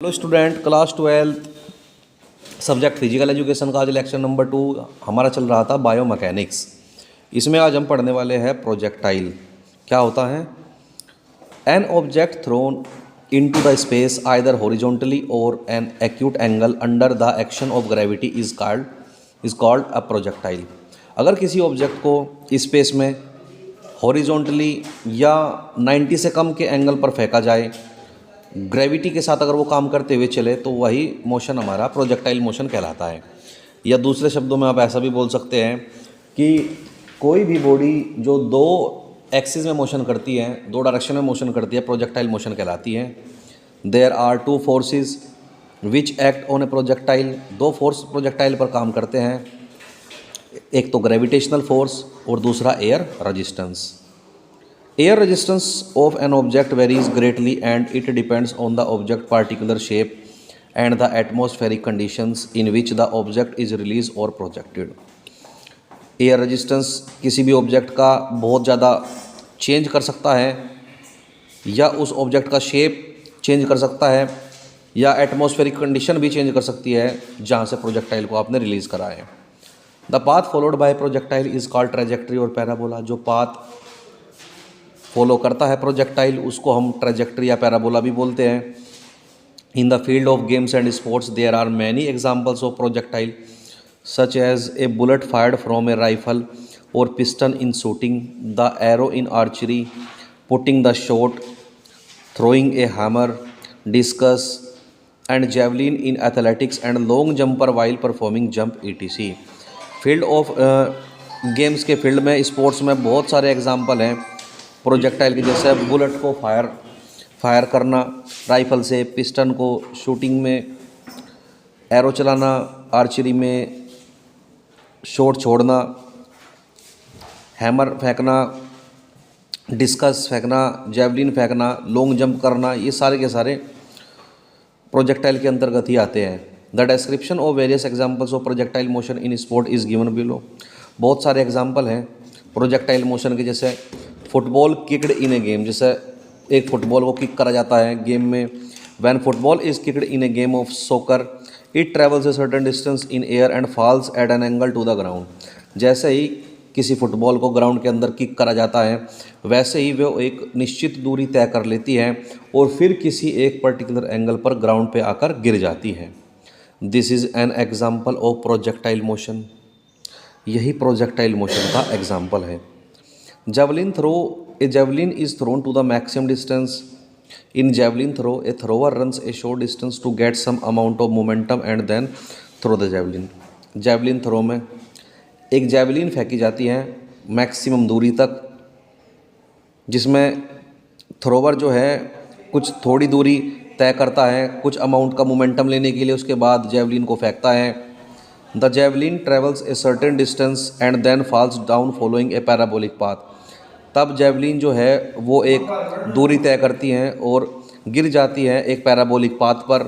Hello student, class 12 subject physical education का आज lecture number 2 हमारा चल रहा था बायोमैकेनिक्स। इसमें आज हम पढ़ने वाले हैं प्रोजेक्टाइल। क्या होता है? An object thrown into the space either horizontally और an acute angle under the action of gravity is called a projectile. अगर किसी ऑब्जेक्ट को स्पेस में हॉरिजॉन्टली या 90 से कम के एंगल पर फेंका जाए, ग्रेविटी के साथ अगर वो काम करते हुए चले, तो वही मोशन हमारा प्रोजेक्टाइल मोशन कहलाता है। या दूसरे शब्दों में आप ऐसा भी बोल सकते हैं कि कोई भी बॉडी जो दो एक्सिस में मोशन करती है, दो डायरेक्शन में मोशन करती है, प्रोजेक्टाइल मोशन कहलाती है। There are two forces which act on a projectile. दो फोर्स प्रोजेक्टाइल पर काम करते हैं, एक तो ग्रेविटेशनल फोर्स और दूसरा air resistance. Air resistance of an object varies greatly and it depends on the object particular shape and the atmospheric conditions in which the object is released or projected. Air resistance किसी भी object का बहुत ज़्यादा change कर सकता है, या उस ऑब्जेक्ट का शेप चेंज कर सकता है, या एटमॉस्फेरिक कंडीशन भी चेंज कर सकती है जहाँ से प्रोजेक्टाइल को आपने रिलीज़ करा है। The path followed by projectile is called trajectory और पैराबोला। जो पाथ फॉलो करता है प्रोजेक्टाइल उसको हम ट्रेजेक्ट्री या पैराबोला भी बोलते हैं। In the field of games and sports there are many examples of projectile such as a bullet fired from a rifle और piston in shooting, the arrow in archery, putting the shot, throwing a hammer, discus and javelin in athletics and long jumper while performing jump etc. Field of games के field में, sports में बहुत सारे example हैं projectile के, जैसे bullet को fire करना राइफल से, पिस्टन को शूटिंग में, एरो चलाना, आर्चरी में शॉट छोड़ना, हैमर फेंकना, डिस्कस फेंकना, जेवलिन फेंकना, लॉन्ग जंप करना, ये सारे के सारे प्रोजेक्टाइल के अंतर्गत ही आते हैं। The description of various examples of projectile motion in sport is given below. बहुत सारे एग्जांपल हैं प्रोजेक्टाइल मोशन के, जैसे football kicked in a game, जैसे एक फुटबॉल को किक करा जाता है गेम में। When football is kicked in a game of soccer it travels a certain distance in air and falls at an angle to the ground. जैसे ही किसी फुटबॉल को ग्राउंड के अंदर किक करा जाता है, वैसे ही वो एक निश्चित दूरी तय कर लेती है और फिर किसी एक पर्टिकुलर एंगल पर ग्राउंड पे आकर गिर जाती है। This is an example of projectile motion. यही प्रोजेक्टाइल मोशन का एग्जाम्पल है। Javelin throw, a javelin is thrown to the maximum distance. In javelin throw, a thrower runs a short distance to get some amount of momentum and then throw the javelin. Javelin throw में एक javelin फेंकी जाती है maximum दूरी तक, जिसमें thrower जो है कुछ थोड़ी दूरी तय करता है कुछ अमाउंट का मोमेंटम लेने के लिए, उसके बाद javelin को फेंकता है। The javelin travels a certain distance and then falls down following a parabolic path. तब जेवलिन जो है वो एक दूरी तय करती हैं और गिर जाती है एक पैराबोलिक पाथ पर।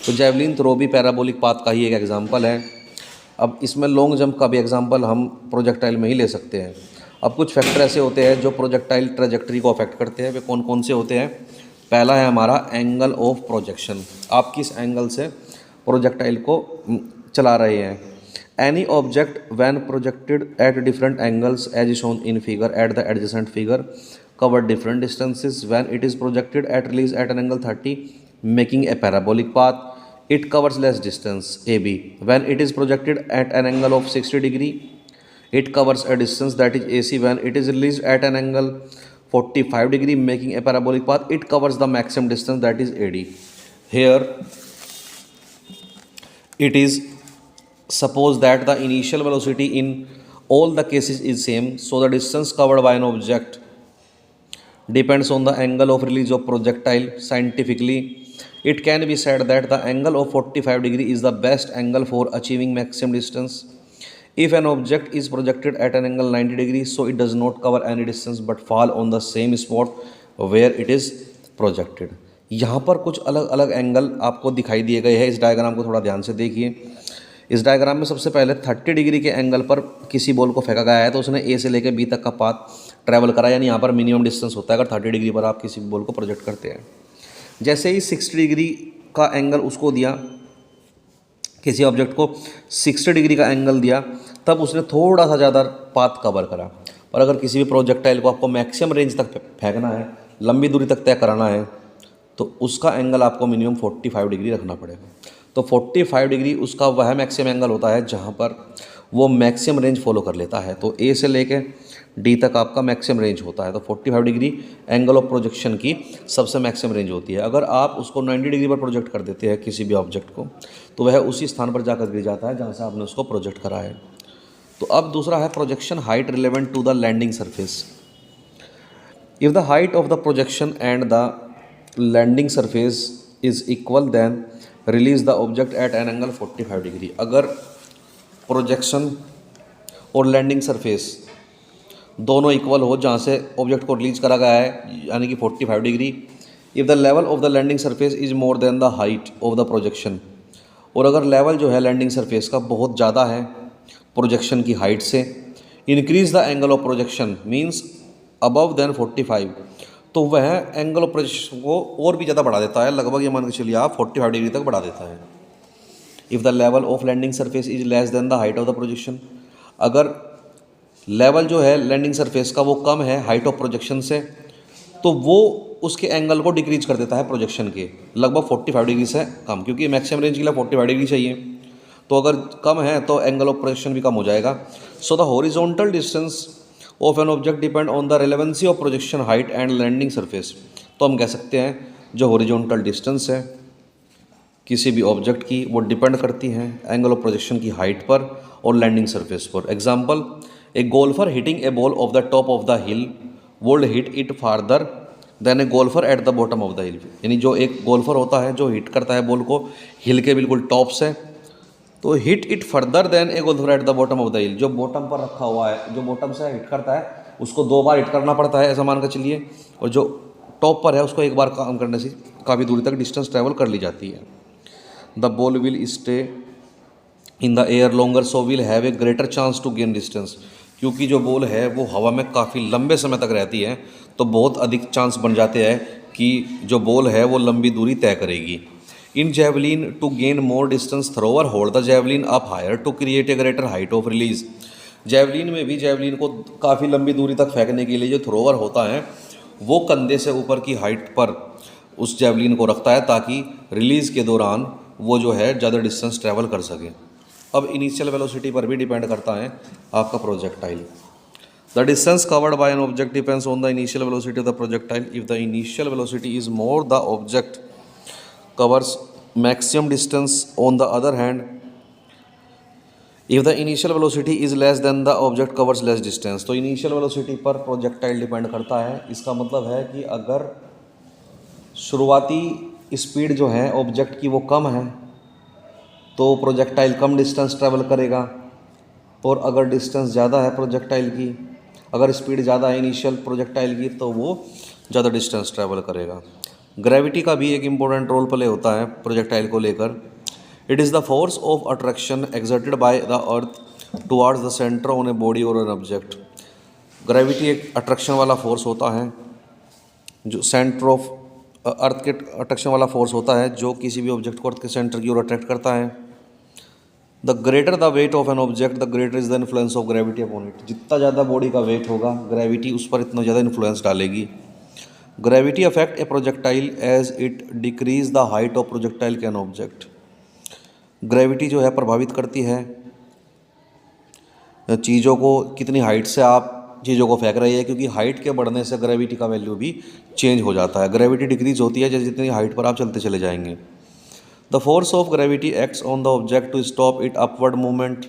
तो जेवलिन थ्रो भी पैराबोलिक पाथ का ही एक एग्जांपल है। अब इसमें लॉन्ग जंप का भी एग्जांपल हम प्रोजेक्टाइल में ही ले सकते हैं। अब कुछ फैक्टर ऐसे होते हैं जो प्रोजेक्टाइल ट्रेजेक्ट्री को अफेक्ट करते हैं। वे कौन कौन से होते हैं? पहला है हमारा एंगल ऑफ प्रोजेक्शन। आप किस एंगल से प्रोजेक्टाइल को चला रहे हैं। Any object when projected at different angles as shown in figure at the adjacent figure cover different distances. When it is projected at release at an angle 30 making a parabolic path, it covers less distance AB. When it is projected at an angle of 60 degree, it covers a distance that is AC. When it is released at an angle 45 degree making a parabolic path, it covers the maximum distance that is AD. Here it is suppose that the initial velocity in all the cases is same, so the distance covered by an object depends on the angle of release of projectile. Scientifically, it can be said that the angle of 45 degree is the best angle for achieving maximum distance. If an object is projected at an angle 90 degree, so it does not cover any distance but fall on the same spot where it is projected. यहाँ पर कुछ अलग अलग angle आपको दिखाई दिए गए हैं। इस डायग्राम को थोड़ा ध्यान से देखिए। इस डायग्राम में सबसे पहले 30 डिग्री के एंगल पर किसी बॉल को फेंका गया है, तो उसने ए से लेकर बी तक का पाथ ट्रैवल करा, यानी यहाँ पर मिनिमम डिस्टेंस होता है अगर 30 डिग्री पर आप किसी बॉल को प्रोजेक्ट करते हैं। जैसे ही 60 डिग्री का एंगल उसको दिया, किसी ऑब्जेक्ट को 60 डिग्री का एंगल दिया, तब उसने थोड़ा सा ज़्यादा पाथ कवर करा। और अगर किसी भी प्रोजेक्टाइल को आपको मैक्सिमम रेंज तक फेंकना है, लंबी दूरी तक तय कराना है, तो उसका एंगल आपको मिनिमम 45 डिग्री रखना पड़ेगा। तो 45 डिग्री उसका वह मैक्सिमम एंगल होता है जहाँ पर वो मैक्सिमम रेंज फॉलो कर लेता है। तो ए से लेके डी तक आपका मैक्सिमम रेंज होता है। तो 45 डिग्री एंगल ऑफ प्रोजेक्शन की सबसे मैक्सिमम रेंज होती है। अगर आप उसको 90 डिग्री पर प्रोजेक्ट कर देते हैं किसी भी ऑब्जेक्ट को, तो वह उसी स्थान पर जाकर गिर जाता है जहाँ से आपने उसको प्रोजेक्ट करा है। तो अब दूसरा है projection height relevant to the landing surface. If the height of the projection and the landing surface is equal, then release the object at an angle 45 degree. अगर प्रोजेक्शन और लैंडिंग सरफेस दोनों equal हो जहाँ से object को release करा गया है, यानी कि 45 degree. If the level of the landing surface is more than the height of the projection, और अगर लेवल जो है लैंडिंग सरफेस का बहुत ज़्यादा है प्रोजेक्शन की हाइट से, increase the angle of projection means above than 45, तो वह एंगल ऑफ प्रोजेक्शन को और भी ज़्यादा बढ़ा देता है, लगभग ये मान के चलिए आप 45 डिग्री तक बढ़ा देता है। If the level of landing surface is less than the height of the projection, अगर लेवल जो है लैंडिंग सरफेस का वो कम है हाइट ऑफ प्रोजेक्शन से, तो वो उसके एंगल को डिक्रीज कर देता है प्रोजेक्शन के लगभग 45 डिग्री से कम, क्योंकि मैक्सिमम रेंज के लिए 45 डिग्री चाहिए। तो अगर कम है तो एंगल ऑफ प्रोजेक्शन भी कम हो जाएगा। So the horizontal distance of an object depend on the relevancy of projection height and landing surface. तो हम कह सकते हैं जो हॉरिजॉन्टल डिस्टेंस है किसी भी ऑब्जेक्ट की, वो डिपेंड करती हैं एंगल ऑफ प्रोजेक्शन की हाइट पर और लैंडिंग सरफेस पर। Example, a golfer hitting a ball off the top of the hill would hit it farther than a golfer at the bottom of the hill. यानी जो एक golfer होता है जो हिट करता है बॉल को हिल के बिल्कुल टॉप से, तो hit it further than a golfer at the bottom of the hill. जो बॉटम पर रखा हुआ है, जो बॉटम से हिट करता है उसको 2 बार हिट करना पड़ता है ऐसा मान कर चलिए, और जो टॉप पर है उसको एक बार काम करने से काफ़ी दूरी तक डिस्टेंस ट्रैवल कर ली जाती है। The ball will stay in the air longer so will have a greater chance to gain distance. क्योंकि जो बॉल है वो हवा में काफ़ी लंबे समय तक रहती है, तो बहुत अधिक चांस बन जाते हैं कि जो बॉल है वो लंबी दूरी तय करेगी। In javelin to gain more distance thrower hold the javelin up higher to create a greater height of release. Javelin में भी जेवलिन को काफ़ी लंबी दूरी तक फेंकने के लिए जो थ्रोअर होता है वो कंधे से ऊपर की हाइट पर उस जेवलिन को रखता है ताकि रिलीज़ के दौरान वो जो है ज़्यादा डिस्टेंस ट्रैवल कर सके। अब इनिशियल वेलोसिटी पर भी डिपेंड करता है आपका projectile. The distance covered by an object depends on the initial velocity of the projectile. If the initial velocity is more, the object covers maximum distance. On the other hand, if the initial velocity is less, then the object covers less distance. तो initial velocity पर projectile depend करता है। इसका मतलब है कि अगर शुरुआती स्पीड जो है ऑब्जेक्ट की वो कम है तो प्रोजेक्टाइल कम डिस्टेंस ट्रैवल करेगा, और अगर डिस्टेंस ज़्यादा है प्रोजेक्टाइल की, अगर स्पीड ज़्यादा है इनिशियल प्रोजेक्टाइल की, तो वो ज़्यादा डिस्टेंस ट्रैवल करेगा। ग्रेविटी का भी एक इम्पोर्टेंट रोल प्ले होता है प्रोजेक्टाइल को लेकर। It is the force of attraction exerted by the earth towards the centre on a body और एन ऑब्जेक्ट। ग्रेविटी एक अट्रैक्शन वाला फोर्स होता है जो सेंटर ऑफ अर्थ के अट्रैक्शन वाला फोर्स होता है जो किसी भी ऑब्जेक्ट को अर्थ के सेंटर की ओर अट्रैक्ट करता है। The greater the weight of an object the greater is the influence of gravity upon it. जितना ज़्यादा बॉडी का वेट होगा ग्रेविटी उस पर इतना ज़्यादा इन्फ्लुएंस डालेगी। Gravity affect a projectile as it decrease the height of projectile can object. Gravity जो है प्रभावित करती है चीज़ों को, कितनी हाइट से आप चीज़ों को फेंक रही है, क्योंकि हाइट के बढ़ने से ग्रेविटी का वैल्यू भी चेंज हो जाता है। ग्रेविटी डिक्रीज होती है जैसे जितनी हाइट पर आप चलते चले जाएंगे। The force of gravity acts on the object to stop it upward movement.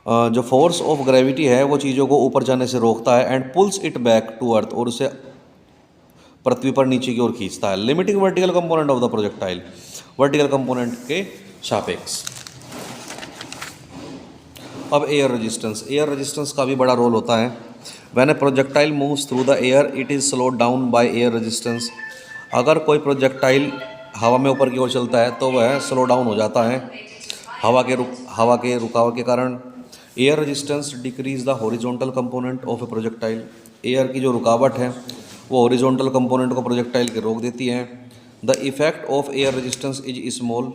जो फोर्स ऑफ ग्रेविटी है वो चीज़ों को ऊपर जाने से रोकता है and pulls it back to earth, और उसे पृथ्वी पर नीचे की ओर खींचता है। Limiting vertical component of the projectile, vertical component के सापेक्ष। अब एयर रेजिस्टेंस, एयर रेजिस्टेंस का भी बड़ा रोल होता है। When A projectile moves through the air it is slowed down by air resistance. अगर कोई प्रोजेक्टाइल हवा में ऊपर की ओर चलता है तो वह स्लो डाउन हो जाता है हवा के रुकावट के कारण। Air resistance decrease the horizontal component of A projectile. Air की जो रुकावट है वो हॉरिजॉन्टल कंपोनेंट को प्रोजेक्टाइल के रोक देती है। The effect of air resistance is small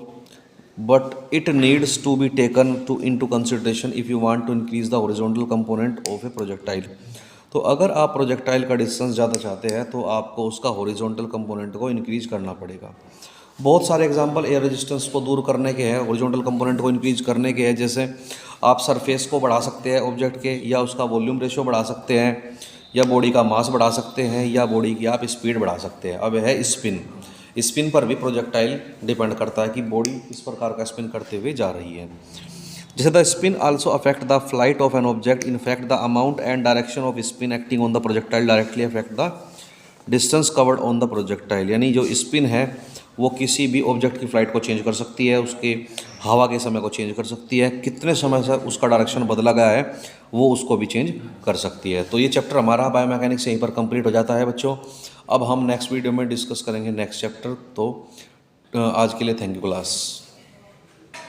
but it needs to be taken into consideration if you want to increase the horizontal component of a projectile। तो अगर आप प्रोजेक्टाइल का डिस्टेंस ज़्यादा चाहते हैं तो आपको उसका हॉरिजॉन्टल कंपोनेंट को इंक्रीज करना पड़ेगा। बहुत सारे एग्जांपल एयर रेजिस्टेंस को दूर करने के हैं, हॉरिजॉन्टल कंपोनेंट को इंक्रीज करने के हैं। जैसे आप सरफेस को बढ़ा सकते हैं ऑब्जेक्ट के, या उसका वॉल्यूम रेशियो बढ़ा सकते हैं, या बॉडी का मास बढ़ा सकते हैं, या बॉडी की आप स्पीड बढ़ा सकते हैं। अब है स्पिन, स्पिन पर भी प्रोजेक्टाइल डिपेंड करता है कि बॉडी किस प्रकार का स्पिन करते हुए जा रही है। जैसे the spin also affect the flight of an object, in fact the amount and direction off spin acting on the projectile directly affect the distance covered on the projectile. यानी जो स्पिन है वो किसी भी ऑब्जेक्ट की flight को change कर सकती है, उसके हवा के समय को चेंज कर सकती है, कितने समय से उसका डायरेक्शन बदला गया है वो उसको भी चेंज कर सकती है। तो ये चैप्टर हमारा बायोमैकेनिक्स यहीं पर कंप्लीट हो जाता है बच्चों। अब हम नेक्स्ट वीडियो में डिस्कस करेंगे नेक्स्ट चैप्टर। तो आज के लिए थैंक यू क्लास।